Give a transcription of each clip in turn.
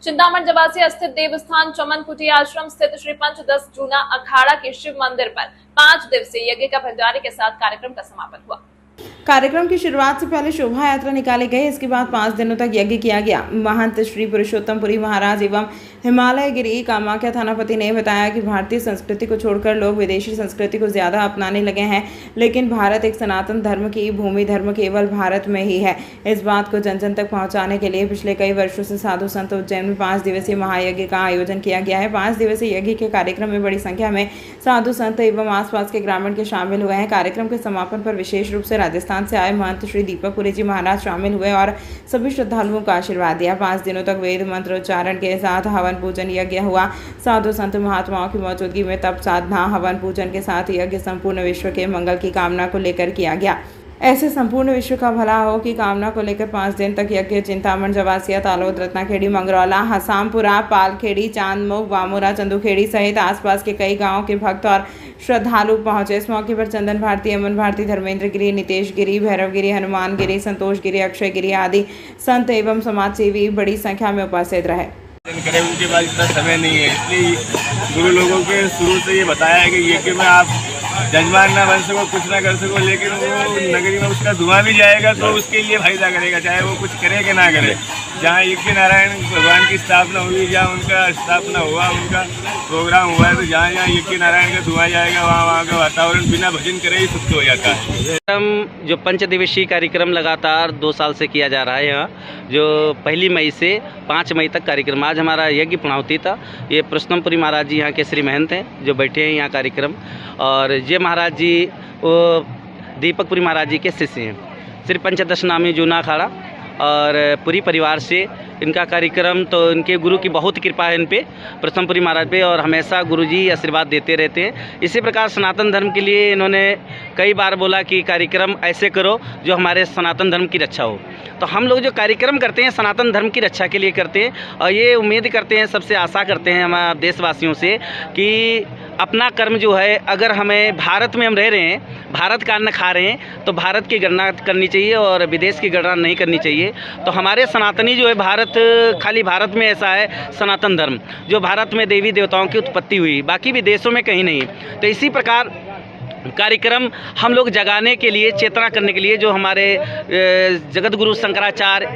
चिंतामण जवासिया स्थित देवस्थान चमन कुटी आश्रम स्थित श्री पंचदश जूना अखाड़ा के शिव मंदिर पर 5 दिवसीय यज्ञ का भंडारे के साथ कार्यक्रम का समापन हुआ। कार्यक्रम की शुरुआत से पहले शोभा यात्रा निकाली गई। इसके बाद 5 दिनों तक यज्ञ किया गया। महंत श्री पुरुषोत्तमपुरी महाराज एवं हिमालय गिरी कामाख्या थानापति ने बताया कि भारतीय संस्कृति को छोड़कर लोग विदेशी संस्कृति को ज्यादा अपनाने लगे हैं, लेकिन भारत एक सनातन धर्म की भूमि, धर्म केवल भारत में ही है। इस बात को जन जन तक पहुंचाने के लिए पिछले कई वर्षों से साधु संत उज्जैन में 5 दिवसीय महायज्ञ का आयोजन किया गया है। 5 दिवसीय यज्ञ के कार्यक्रम में बड़ी संख्या में साधु संत एवं आसपास के ग्रामीण के शामिल हुए हैं। कार्यक्रम के समापन पर विशेष रूप से राजस्थान से आए महंत श्री दीपकपुरी जी महाराज शामिल हुए और सभी श्रद्धालुओं का आशीर्वाद दिया। 5 दिनों तक वेद मंत्र उच्चारण के साथ हवन पूजन यज्ञ हुआ। साधु संत महात्माओं की मौजूदगी में तप साधना हवन पूजन के साथ यज्ञ संपूर्ण विश्व के मंगल की कामना को लेकर किया गया। ऐसे संपूर्ण विश्व का भला हो की कामना को लेकर 5 दिन तक यज्ञ चिंतामण जवासिया तालोद रत्नाखेड़ी मंगरौला हसामपुरा पालखेड़ी चांदमुख वामुरा चंदूखेड़ी सहित आसपास के कई गांवों के भक्त और श्रद्धालु पहुंचे। इस मौके पर चंदन भारती, अमन भारती, धर्मेंद्र गिरी, नितेश गिरी, भैरव गिरी, हनुमान गिरी, संतोष गिरी, अक्षय गिरी आदि संत एवं समाजसेवी बड़ी संख्या में उपस्थित रहे। उनके पास इतना समय नहीं है, इसलिए गुरु लोगों के शुरू से ये बताया है कि यज्ञ में आप जजमान ना बन सको, कुछ ना कर सको, लेकिन वो नगरी में उसका धुआं भी जाएगा तो उसके लिए फायदा करेगा, चाहे वो कुछ करे कि ना करे। जहाँ यज्ञ नारायण भगवान की स्थापना हुई, जहाँ उनका स्थापना हुआ, उनका प्रोग्राम हुआ है, तो जहाँ जहाँ यज्ञ नारायण का धुआं जाएगा वहाँ का वातावरण बिना भजन करे ही शुद्ध हो जाता है। जो 5 दिवसीय कार्यक्रम लगातार 2 साल से किया जा रहा है यहाँ, जो 1 मई से 5 मई तक कार्यक्रम। आज हमारा यज्ञ पूर्णाहुति था। ये पुरुषोत्तमपुरी महाराज जी यहाँ के श्री महंत हैं जो बैठे हैं यहाँ कार्यक्रम, और ये महाराज जी वो दीपकपुरी महाराज जी के शिष्य हैं। श्री पंचदश नामी जूना अखाड़ा और पूरी परिवार से इनका कार्यक्रम, तो इनके गुरु की बहुत कृपा है इन पे, पुरुषोत्तमपुरी महाराज पे, और हमेशा गुरुजी आशीर्वाद देते रहते हैं। इसी प्रकार सनातन धर्म के लिए इन्होंने कई बार बोला कि कार्यक्रम ऐसे करो जो हमारे सनातन धर्म की रक्षा हो। तो हम लोग जो कार्यक्रम करते हैं सनातन धर्म की रक्षा के लिए करते हैं, और ये उम्मीद करते हैं, सबसे आशा करते हैं हमारे देशवासियों से कि अपना कर्म जो है, अगर हमें भारत में हम रह रहे हैं, भारत का अन्न खा रहे हैं, तो भारत की गणना करनी चाहिए और विदेश की गणना नहीं करनी चाहिए। तो हमारे सनातनी जो है, भारत खाली भारत में ऐसा है सनातन धर्म, जो भारत में देवी देवताओं की उत्पत्ति हुई, बाकी भी देशों में कहीं नहीं। तो इसी प्रकार कार्यक्रम हम लोग जगाने के लिए, चेतना करने के लिए, जो हमारे जगत गुरु शंकराचार्य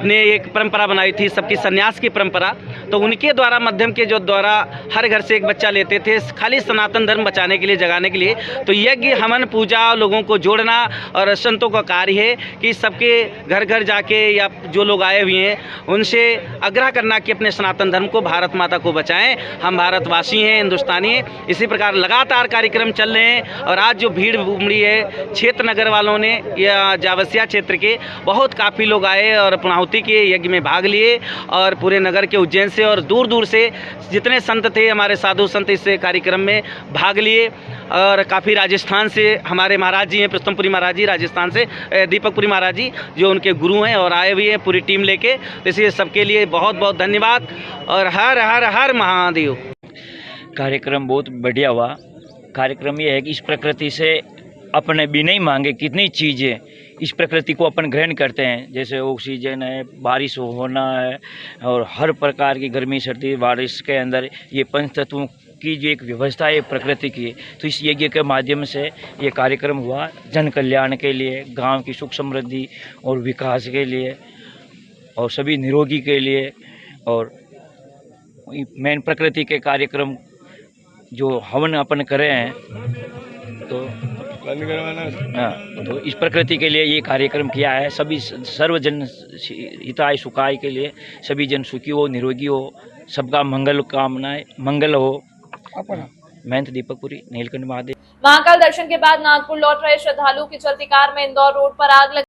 ने एक परंपरा बनाई थी, सबकी संन्यास की परंपरा, तो उनके द्वारा माध्यम के जो द्वारा हर घर से एक बच्चा लेते थे खाली सनातन धर्म बचाने के लिए, जगाने के लिए। तो यज्ञ हवन पूजा लोगों को जोड़ना और संतों का कार्य है कि सबके घर घर जाके या जो लोग आए हुए हैं उनसे आग्रह करना कि अपने सनातन धर्म को, भारत माता को बचाएं। हम भारतवासी हैं, हिंदुस्तानी हैं। इसी प्रकार लगातार कार्यक्रम चल रहे हैं, और आज जो भीड़ उमड़ी है क्षेत्र नगर वालों ने या जावसिया क्षेत्र के बहुत काफ़ी लोग आए और पूर्णाहुति के यज्ञ में भाग लिए, और पूरे नगर के उज्जैन से और दूर दूर से जितने संत थे हमारे साधु संत इस कार्यक्रम में भाग लिए। और काफ़ी राजस्थान से हमारे महाराज जी हैं, पुरुषोत्तमपुरी महाराज जी, राजस्थान से दीपकपुरी महाराज जी जो उनके गुरु हैं और आए हुए हैं पूरी टीम लेके। तो इसलिए सबके लिए बहुत बहुत धन्यवाद और हर हर हर महादेव। कार्यक्रम बहुत बढ़िया हुआ। कार्यक्रम ये है कि इस प्रकृति से अपने बिना ही मांगे कितनी चीज़ें इस प्रकृति को अपन ग्रहण करते हैं, जैसे ऑक्सीजन है, बारिश होना है, और हर प्रकार की गर्मी सर्दी बारिश के अंदर ये पंच तत्वों की जो एक व्यवस्था है प्रकृति की। तो इस यज्ञ के माध्यम से ये कार्यक्रम हुआ जन कल्याण के लिए, गांव की सुख समृद्धि और विकास के लिए, और सभी निरोगी के लिए। और मेन प्रकृति के कार्यक्रम जो हवन अपन करे हैं, तो हाँ, तो इस प्रकृति के लिए ये कार्यक्रम किया है। सभी सर्वजन हिताय सुखाय के लिए, सभी जन सुखी हो, निरोगी हो, सबका मंगल कामनाएं मंगल हो। महंत दीपकपुरी, नीलकंठ महादेव। महाकाल दर्शन के बाद नागपुर लौट रहे श्रद्धालुओं की चलती कार में इंदौर रोड पर आग लगी।